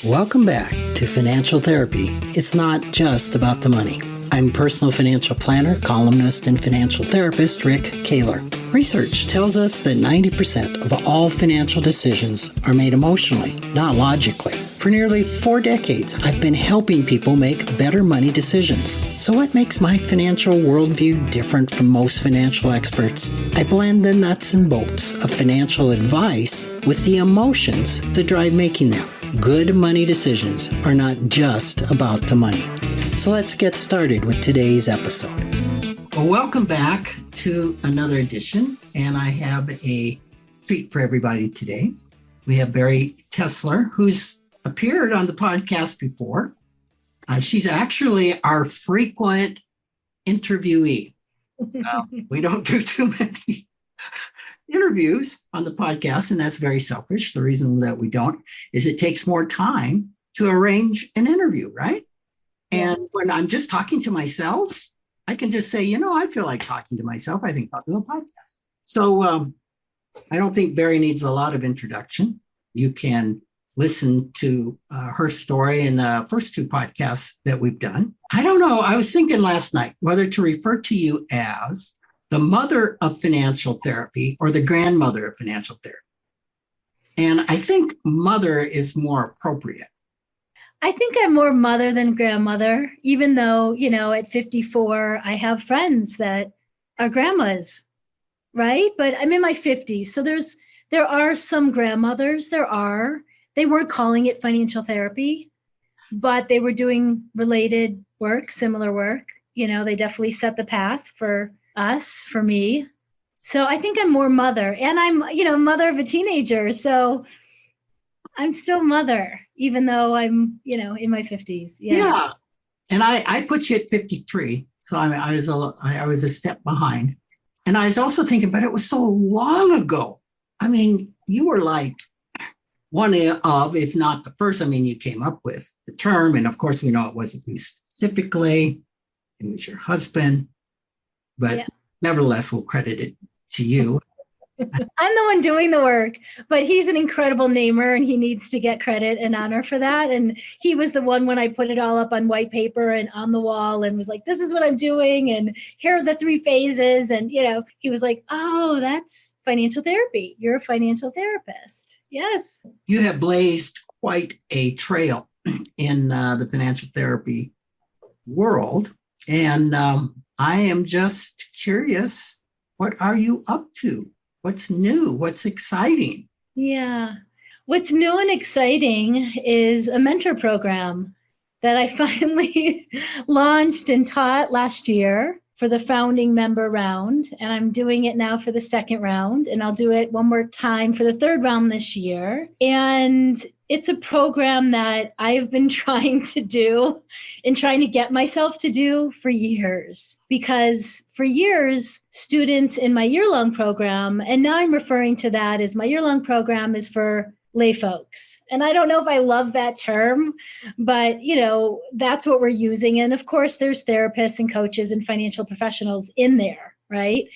Welcome back to Financial Therapy. It's not just about the money. I'm personal financial planner, columnist, and financial therapist Rick Kahler. Research tells us that 90% of all financial decisions are made emotionally, not logically. For nearly 4 decades, I've been helping people make better money decisions. So what makes my financial worldview different from most financial experts? I blend the nuts and bolts of financial advice with the emotions that drive making them. Good money decisions are not just about the money. So let's get started with today's episode. Well, welcome back to another edition, and I have a treat for everybody today. We have Bari Tessler, who's appeared on the podcast before. She's actually our frequent interviewee. We don't do too many interviews on the podcast, and that's very selfish. The reason that we don't is it takes more time to arrange an interview, right? And when I'm just talking to myself, I can just say, I feel like talking to myself. I think I'll do a podcast. So I don't think Bari needs a lot of introduction. You can listen to her story in the first 2 podcasts that we've done. I don't know. I was thinking last night whether to refer to you as the mother of financial therapy or the grandmother of financial therapy. And I think mother is more appropriate. I think I'm more mother than grandmother, even though, at 54, I have friends that are grandmas, right? But I'm in my 50s. So there are some grandmothers. They weren't calling it financial therapy, but they were doing related work, similar work. They definitely set the path for us, for me. So I think I'm more mother, and I'm, mother of a teenager. So I'm still mother, even though I'm, in my 50s. Yeah. And I put you at 53. So I was a step behind. And I was also thinking, but it was so long ago. I mean, you were like one of, if not the first, you came up with the term. And of course, we know it wasn't you specifically. It was your husband. But nevertheless, we'll credit it to you. I'm the one doing the work, but he's an incredible namer and he needs to get credit and honor for that. And he was the one when I put it all up on white paper and on the wall and was like, this is what I'm doing. And here are the 3 phases. And, he was like, oh, that's financial therapy. You're a financial therapist. Yes. You have blazed quite a trail in the financial therapy world. And I am just curious, what are you up to? What's new? What's exciting? Yeah. What's new and exciting is a mentor program that I finally launched and taught last year for the founding member round. And I'm doing it now for the 2nd round. And I'll do it one more time for the 3rd round this year. And it's a program that I've been trying to do and trying to get myself to do for years. Because for years, students in my year-long program, and now I'm referring to that as my year-long program is for lay folks. And I don't know if I love that term, but that's what we're using. And of course, there's therapists and coaches and financial professionals in there, right?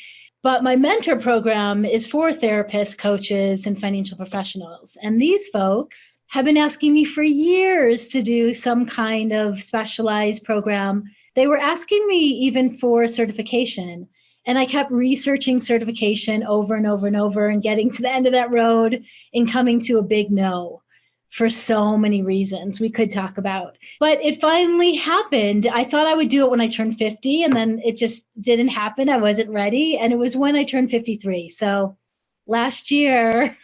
But my mentor program is for therapists, coaches, and financial professionals. And these folks have been asking me for years to do some kind of specialized program. They were asking me even for certification. And I kept researching certification over and over and over and getting to the end of that road and coming to a big no for so many reasons we could talk about. But it finally happened. I thought I would do it when I turned 50, and then it just didn't happen. I wasn't ready. And it was when I turned 53. So last year,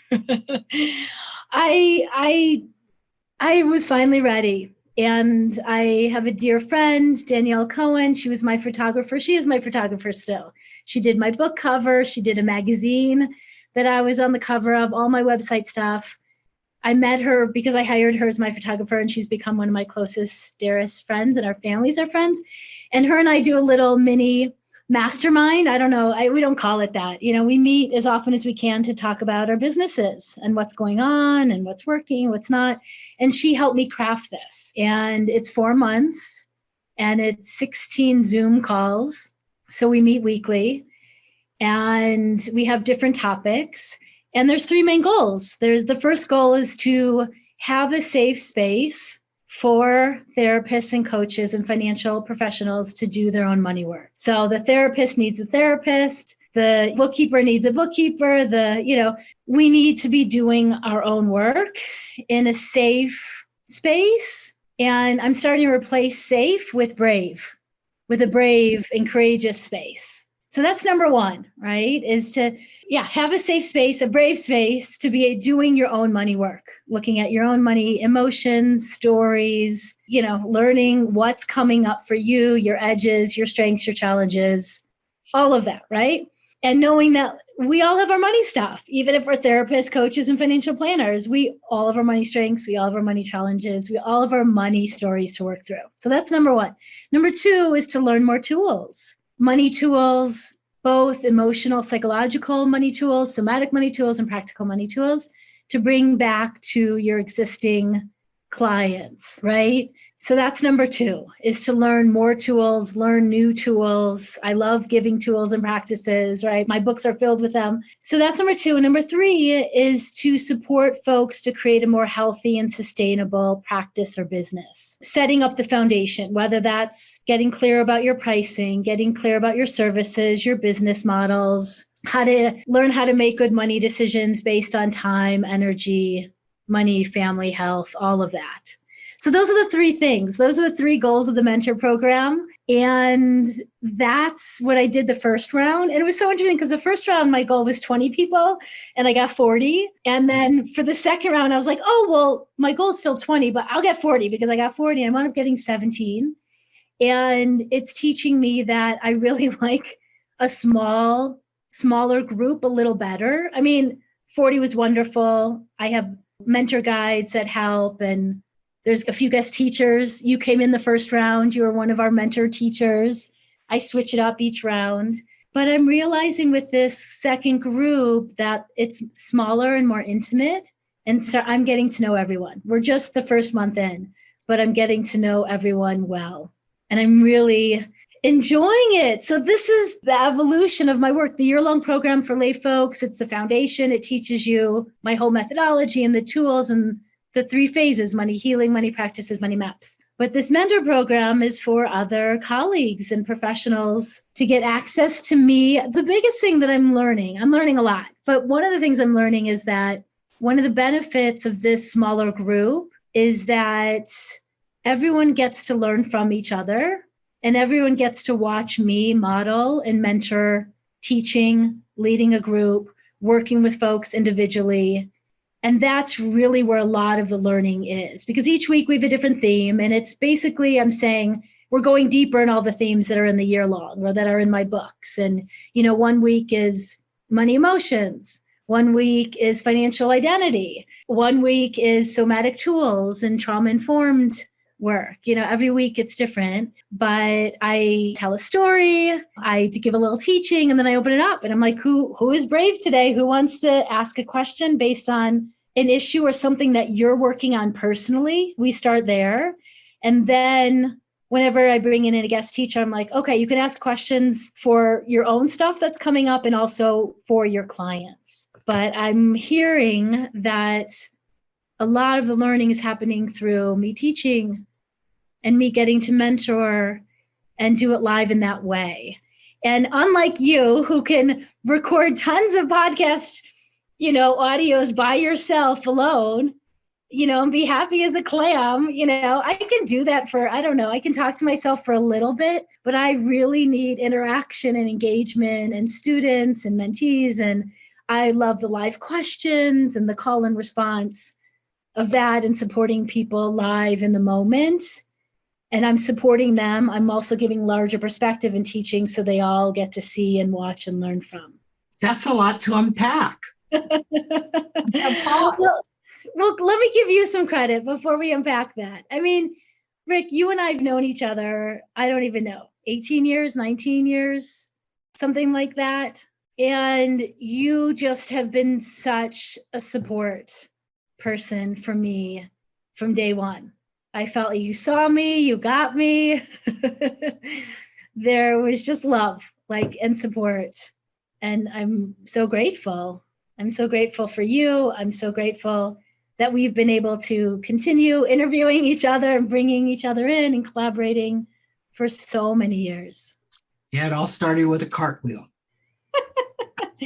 I was finally ready. And I have a dear friend, Danielle Cohen. She was my photographer. She is my photographer still. She did my book cover. She did a magazine that I was on the cover of, all my website stuff. I met her because I hired her as my photographer, and she's become one of my closest, dearest friends, and our families are friends. And her and I do a little mini mastermind. I don't know. We don't call it that. We meet as often as we can to talk about our businesses and what's going on and what's working, what's not. And she helped me craft this. And it's 4 months and it's 16 Zoom calls. So we meet weekly and we have different topics. And there's 3 main goals. The first goal is to have a safe space for therapists and coaches and financial professionals to do their own money work. So the therapist needs a therapist, the bookkeeper needs a bookkeeper, we need to be doing our own work in a safe space. And I'm starting to replace safe with a brave and courageous space. So that's number one, right? Is to have a safe space, a brave space to be doing your own money work, looking at your own money, emotions, stories, learning what's coming up for you, your edges, your strengths, your challenges, all of that, right? And knowing that we all have our money stuff, even if we're therapists, coaches, and financial planners, we all have our money strengths, we all have our money challenges, we all have our money stories to work through. So that's number one. Number two is to learn more tools, money tools, both emotional, psychological money tools, somatic money tools, and practical money tools to bring back to your existing clients, right? So that's number two, is to learn more tools, learn new tools. I love giving tools and practices, right? My books are filled with them. So that's number two. And number three is to support folks to create a more healthy and sustainable practice or business. Setting up the foundation, whether that's getting clear about your pricing, getting clear about your services, your business models, how to learn how to make good money decisions based on time, energy, money, family, health, all of that. So those are the three things. Those are the three goals of the mentor program. And that's what I did the first round. And it was so interesting because the first round, my goal was 20 people and I got 40. And then for the second round, I was like, oh, well, my goal is still 20, but I'll get 40 because I got 40. I wound up getting 17. And it's teaching me that I really like a smaller group a little better. I mean, 40 was wonderful. I have mentor guides that help, and there's a few guest teachers. You came in the first round. You were one of our mentor teachers. I switch it up each round. But I'm realizing with this second group that it's smaller and more intimate. And so I'm getting to know everyone. We're just the first month in, but I'm getting to know everyone well. And I'm really enjoying it. So this is the evolution of my work, the year-long program for lay folks. It's the foundation. It teaches you my whole methodology and the tools and the three phases: money healing, money practices, money maps. But this mentor program is for other colleagues and professionals to get access to me. The biggest thing that I'm learning a lot, but one of the things I'm learning is that one of the benefits of this smaller group is that everyone gets to learn from each other, and everyone gets to watch me model and mentor, teaching, leading a group, working with folks individually. And that's really where a lot of the learning is, because each week we have a different theme. And it's basically, I'm saying, we're going deeper in all the themes that are in the year long or that are in my books. And, 1 week is money emotions. 1 week is financial identity. 1 week is somatic tools and trauma-informed work. Every week it's different, but I tell a story, I give a little teaching, and then I open it up and I'm like, who is brave today? Who wants to ask a question based on an issue or something that you're working on personally? We start there. And then whenever I bring in a guest teacher, I'm like, okay, you can ask questions for your own stuff that's coming up and also for your clients. But I'm hearing that a lot of the learning is happening through me teaching and me getting to mentor and do it live in that way. And unlike you, who can record tons of podcast, audios by yourself alone, and be happy as a clam, I can do that for, I can talk to myself for a little bit, but I really need interaction and engagement and students and mentees. And I love the live questions and the call and response of that and supporting people live in the moment. And I'm supporting them. I'm also giving larger perspective and teaching so they all get to see and watch and learn from. That's a lot to unpack. Well, let me give you some credit before we unpack that. I mean, Rick, you and I have known each other, I don't even know, 18 years, 19 years, something like that. And you just have been such a support person for me from day one. I felt like you saw me, you got me. There was just love, and support. And I'm so grateful. I'm so grateful for you. I'm so grateful that we've been able to continue interviewing each other and bringing each other in and collaborating for so many years. Yeah, it all started with a cartwheel,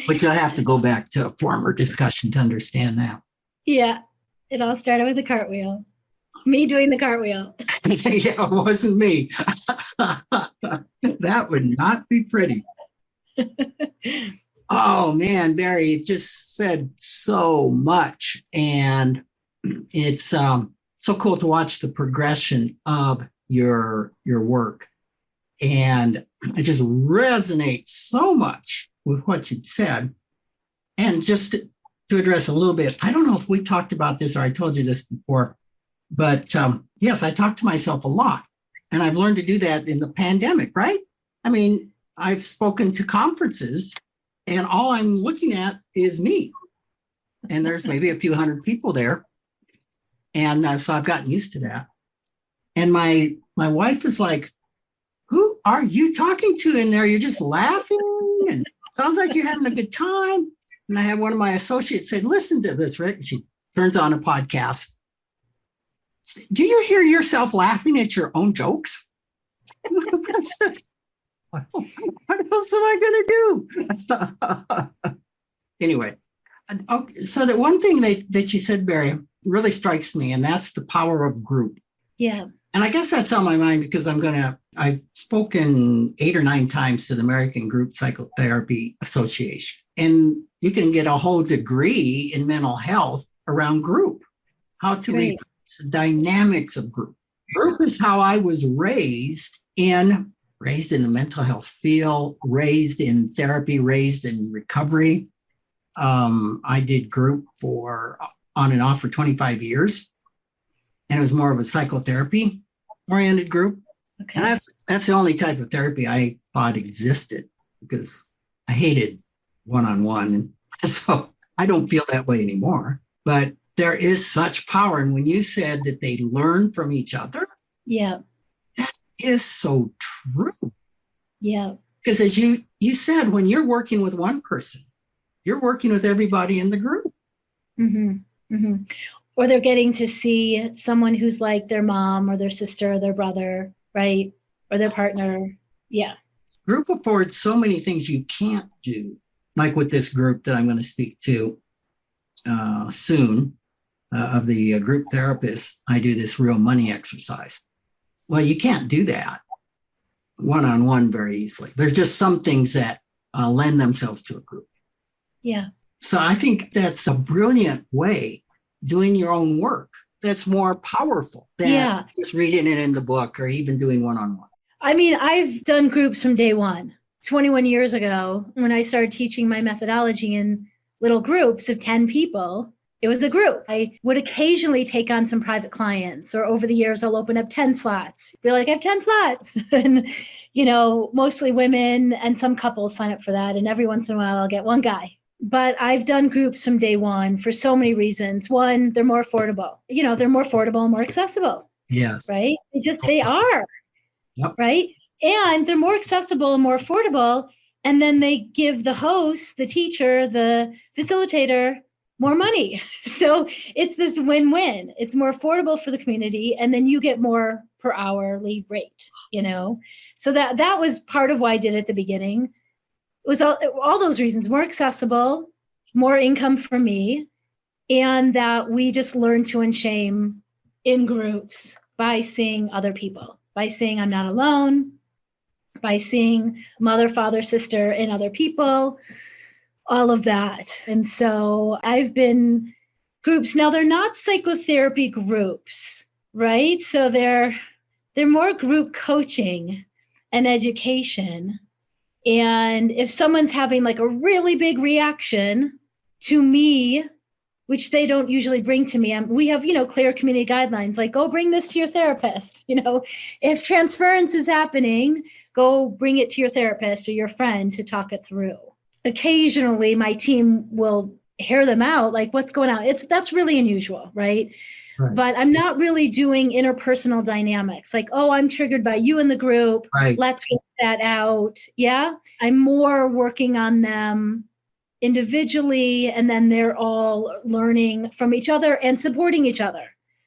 but you'll have to go back to a former discussion to understand that. Yeah, it all started with a cartwheel. Me doing the cartwheel. Yeah, it wasn't me. That would not be pretty. Oh man, Barry, you just said so much. And it's so cool to watch the progression of your work. And it just resonates so much with what you said. And just to address a little bit, I don't know if we talked about this or I told you this before, but yes, I talk to myself a lot. And I've learned to do that in the pandemic, right? I mean, I've spoken to conferences and all I'm looking at is me. And there's maybe a few hundred people there. And so I've gotten used to that. And my wife is like, who are you talking to in there? You're just laughing and sounds like you're having a good time. And I had one of my associates say, listen to this, Rick. And she turns on a podcast. Do you hear yourself laughing at your own jokes? I said, what else am I going to do? Anyway, so the one thing that you said, Barry, really strikes me, and that's the power of group. Yeah. And I guess that's on my mind because I've spoken 8 or 9 times to the American Group Psychotherapy Association. And you can get a whole degree in mental health around group, how to lead the dynamics of group. Group is how I was raised in the mental health field, raised in therapy, raised in recovery. I did group on and off for 25 years. And it was more of a psychotherapy oriented group. Okay. And that's the only type of therapy I thought existed because I hated one-on-one. And so I don't feel that way anymore. But there is such power. And when you said that they learn from each other, yeah, that is so true. Yeah. Because as you said, when you're working with one person, you're working with everybody in the group. Mm-hmm. Mm-hmm. Or they're getting to see someone who's like their mom or their sister or their brother, right? Or their partner. Yeah. Group affords so many things you can't do, like with this group that I'm going to speak to soon of the group therapists. I do this real money exercise. Well, you can't do that one-on-one very easily. There's just some things that lend themselves to a group. Yeah. So I think that's a brilliant way doing your own work that's more powerful than just reading it in the book or even doing one-on-one. I mean, I've done groups from day one. 21 years ago, when I started teaching my methodology in little groups of 10 people, it was a group. I would occasionally take on some private clients, or over the years, I'll open up 10 slots. Be like, I have 10 slots. And, mostly women and some couples sign up for that. And every once in a while, I'll get one guy. But I've done groups from day one for so many reasons. One, they're more affordable. They're more affordable and more accessible. Yes. Right? They are. Yep. Right? And they're more accessible and more affordable. And then they give the host, the teacher, the facilitator more money. So it's this win-win. It's more affordable for the community. And then you get more per hourly rate, So that was part of why I did it at the beginning. It was all those reasons: more accessible, more income for me, and that we just learn to unshame in groups by seeing other people, by seeing I'm not alone, by seeing mother, father, sister in other people, all of that. And so I've been groups. Now, they're not psychotherapy groups, right? So they're more group coaching and education. And if someone's having like a really big reaction to me, which they don't usually bring to me, we have, clear community guidelines, like go bring this to your therapist. If transference is happening, go bring it to your therapist or your friend to talk it through. Occasionally, my team will hear them out, like what's going on. That's really unusual, right? Right. But I'm not really doing interpersonal dynamics, like, oh, I'm triggered by you in the group. Right. Let's work that out. Yeah. I'm more working on them individually, and then they're all learning from each other and supporting each other.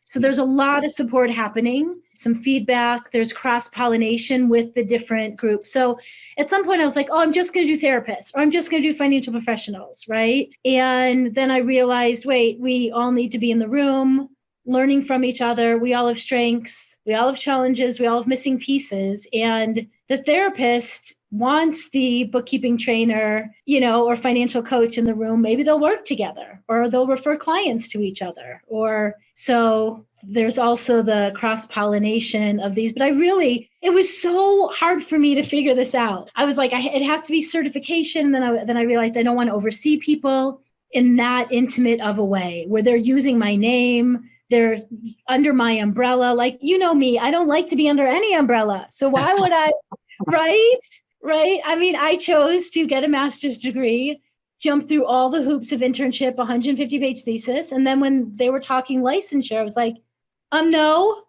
So there's a lot of support happening, some feedback, there's cross-pollination with the different groups. So at some point I was like, oh, I'm just going to do therapists, or I'm just going to do financial professionals, right? And then I realized, wait, we all need to be in the room, learning from each other. We all have strengths, we all have challenges, we all have missing pieces. And the therapist wants the bookkeeping trainer, or financial coach in the room. Maybe they'll work together, or they'll refer clients to each other. Or so there's also the cross-pollination of these. But it was so hard for me to figure this out. I was like, it has to be certification. Then I realized I don't want to oversee people in that intimate of a way where they're using my name. They're under my umbrella. Like, me, I don't like to be under any umbrella. So why would I, right? I mean, I chose to get a master's degree, jump through all the hoops of internship, 150-page thesis. And then when they were talking licensure, I was like, no,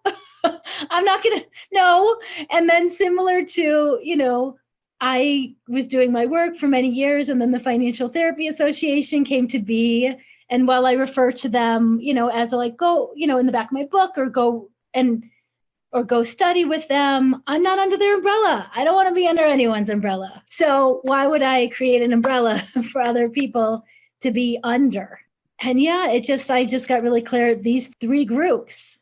I'm not going to, no. And then similar to, I was doing my work for many years, and then the Financial Therapy Association came to be. And while I refer to them, as go, in the back of my book, or go study with them, I'm not under their umbrella. I don't want to be under anyone's umbrella. So why would I create an umbrella for other people to be under? And I just got really clear, these three groups,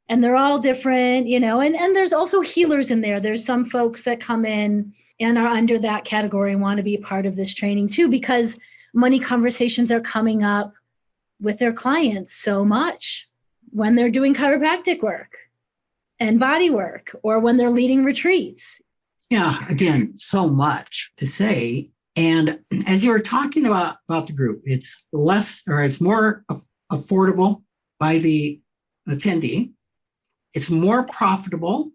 and they're all different, and there's also healers in there. There's some folks that come in and are under that category and want to be a part of this training too, because money conversations are coming up with their clients so much when they're doing chiropractic work and body work, or when they're leading retreats. Yeah, again, so much to say. And as you were talking about the group, it's more affordable by the attendee. It's more profitable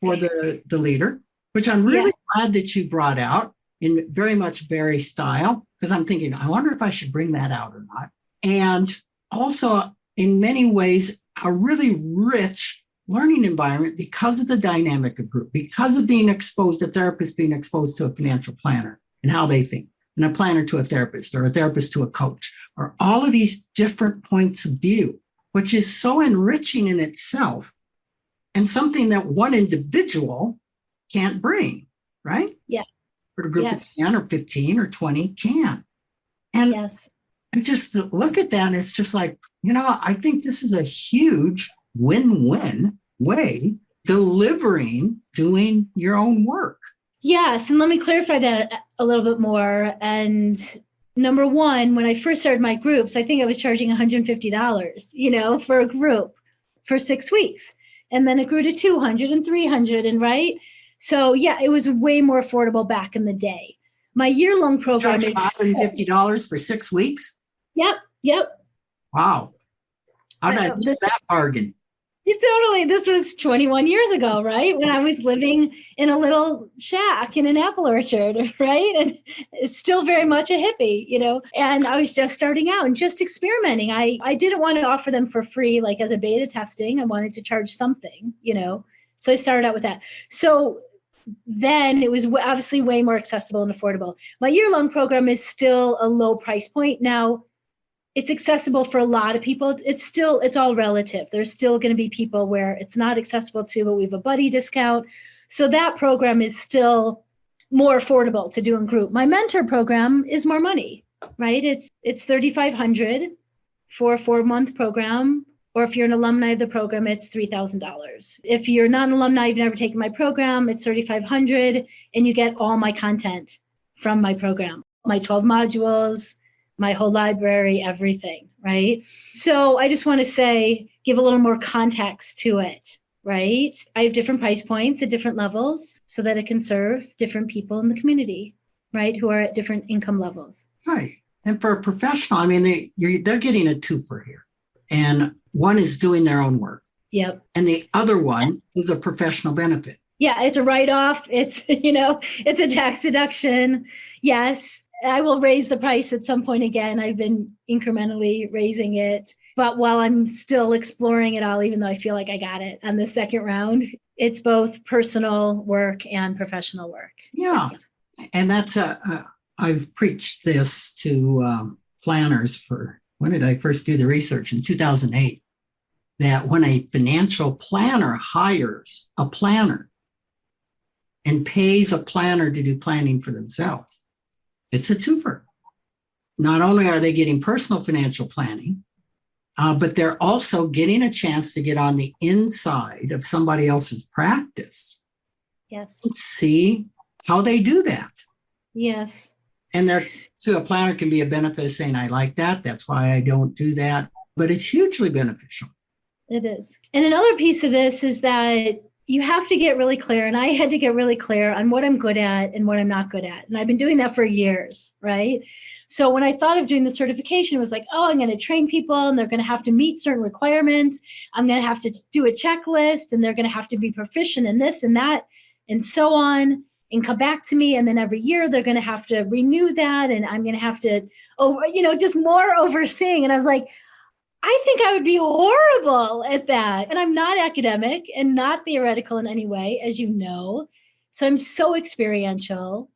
for the leader, which I'm really glad that you brought out in very much Bari style, because I'm thinking, I wonder if I should bring that out or not. And also, in many ways, a really rich learning environment because of the dynamic of group, because of being exposed, a therapist being exposed to a financial planner and how they think, and a planner to a therapist, or a therapist to a coach, or all of these different points of view, which is so enriching in itself, and something that one individual can't bring, right? Yeah. But a group of 10 or 15 or 20 can. And I just look at that, and it's just like, I think this is a huge win-win way doing your own work. Yes. And let me clarify that a little bit more. And number one, when I first started my groups, I think I was charging $150, for a group for 6 weeks. And then it grew to 200 and 300, and right. So it was way more affordable back in the day. My year-long program is $150 for 6 weeks. Yep. Wow. How did I miss that bargain? Totally. This was 21 years ago, right? When I was living in a little shack in an apple orchard, right? And it's still very much a hippie, and I was just starting out and just experimenting. I didn't want to offer them for free, like as a beta testing. I wanted to charge something, so I started out with that. So then it was obviously way more accessible and affordable. My year-long program is still a low price point. Now, it's accessible for a lot of people. It's all relative. There's still going to be people where it's not accessible to, but we have a buddy discount. So that program is still more affordable to do in group. My mentor program is more money, right? It's $3,500 for a 4-month program. Or if you're an alumni of the program, it's $3,000. If you're not an alumni, you've never taken my program, it's $3,500, and you get all my content from my program, my 12 modules, my whole library, everything, right? So I just want to give a little more context to it, right? I have different price points at different levels so that it can serve different people in the community, right? Who are at different income levels. Right. And for a professional, I mean, they're getting a twofer here. And one is doing their own work. Yep. And the other one is a professional benefit. Yeah, it's a write-off. It's, it's a tax deduction. Yes. I will raise the price at some point again. I've been incrementally raising it. But while I'm still exploring it all, even though I feel like I got it on the second round, it's both personal work and professional work. Yeah. And that's a I've preached this to planners for, when did I first do the research? In 2008, that when a financial planner hires a planner and pays a planner to do planning for themselves, it's a twofer. Not only are they getting personal financial planning, but they're also getting a chance to get on the inside of somebody else's practice. Yes. And see how they do that. Yes. And there, to a planner, can be a benefit of saying, I like that. That's why I don't do that. But it's hugely beneficial. It is. And another piece of this is that you have to get really clear. And I had to get really clear on what I'm good at and what I'm not good at. And I've been doing that for years, right? So when I thought of doing the certification, it was like, oh, I'm going to train people and they're going to have to meet certain requirements. I'm going to have to do a checklist and they're going to have to be proficient in this and that and so on and come back to me. And then every year they're going to have to renew that. And I'm going to have to, just more overseeing. And I was like, I think I would be horrible at that. And I'm not academic and not theoretical in any way, as you know. So I'm so experiential.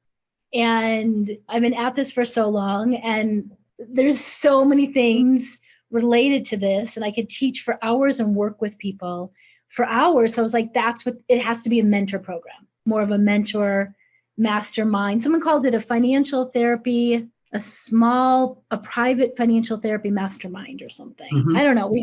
And I've been at this for so long. And there's so many things related to this. And I could teach for hours and work with people for hours. So I was like, that's what it has to be, a mentor program, more of a mentor mastermind. Someone called it a financial therapy, a private financial therapy mastermind or something. Mm-hmm. I don't know. We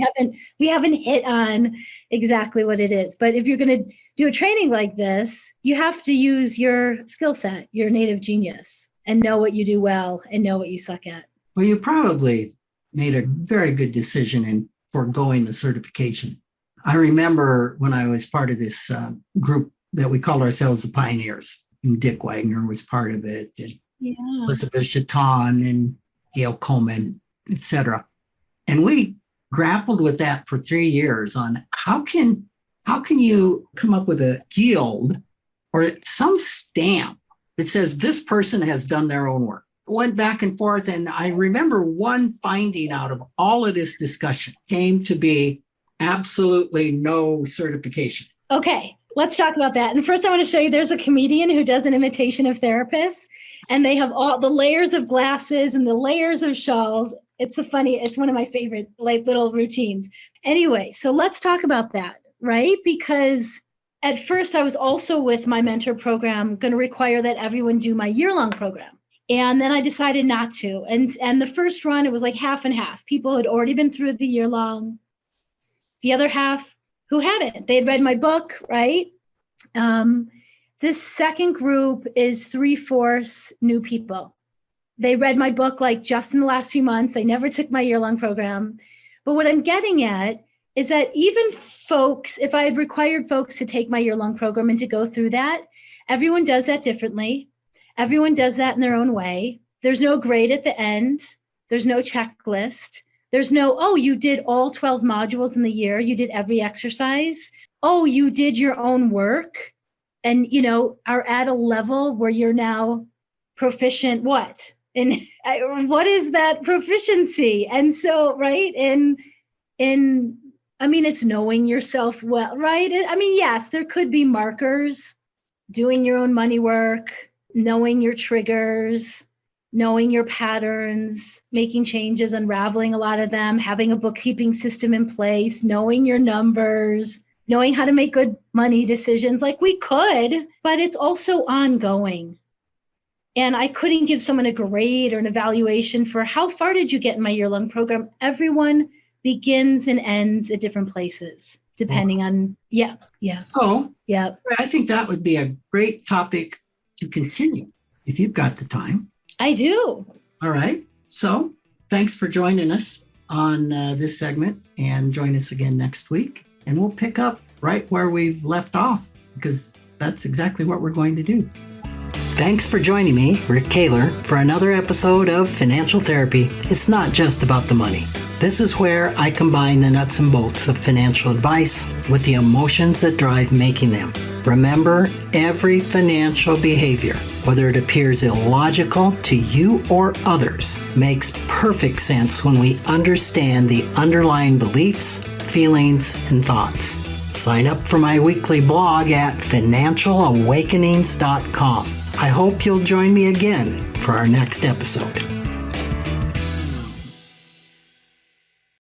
haven't hit on exactly what it is. But if you're going to do a training like this, you have to use your skill set, your native genius, and know what you do well and know what you suck at. Well, you probably made a very good decision in foregoing the certification. I remember when I was part of this group that we called ourselves the Pioneers. And Dick Wagner was part of it. And Elizabeth Chaton and Gail Coleman, etc. And we grappled with that for 3 years on how can you come up with a guild or some stamp that says this person has done their own work. Went back and forth. And I remember one finding out of all of this discussion came to be absolutely no certification. Okay, let's talk about that. And first I want to show you, there's a comedian who does an imitation of therapists. And they have all the layers of glasses and the layers of shawls. It's one of my favorite little routines. Anyway, so let's talk about that, right? Because at first I was also with my mentor program going to require that everyone do my year-long program. And then I decided not to. And the first run, it was like half and half. People had already been through the year-long. The other half who hadn't. They had read my book, right? This second group is 3/4 new people. They read my book like just in the last few months. They never took my year-long program. But what I'm getting at is that even folks, if I had required folks to take my year-long program and to go through that, everyone does that differently. Everyone does that in their own way. There's no grade at the end. There's no checklist. There's no, oh, you did all 12 modules in the year. You did every exercise. Oh, you did your own work. And, are at a level where you're now proficient, what? And what is that proficiency? And so, right, it's knowing yourself well, right? Yes, there could be markers, doing your own money work, knowing your triggers, knowing your patterns, making changes, unraveling a lot of them, having a bookkeeping system in place, knowing your numbers, knowing how to make good money decisions. Like we could, but it's also ongoing. And I couldn't give someone a grade or an evaluation for how far did you get in my year-long program. Everyone begins and ends at different places, depending on, yeah. So yeah, I think that would be a great topic to continue if you've got the time. I do. All right. So thanks for joining us on this segment, and join us again next week. And we'll pick up right where we've left off, because that's exactly what we're going to do. Thanks for joining me, Rick Kahler, for another episode of Financial Therapy. It's not just about the money. This is where I combine the nuts and bolts of financial advice with the emotions that drive making them. Remember, every financial behavior, whether it appears illogical to you or others, makes perfect sense when we understand the underlying beliefs, feelings, and thoughts. Sign up for my weekly blog at financialawakenings.com. I hope you'll join me again for our next episode.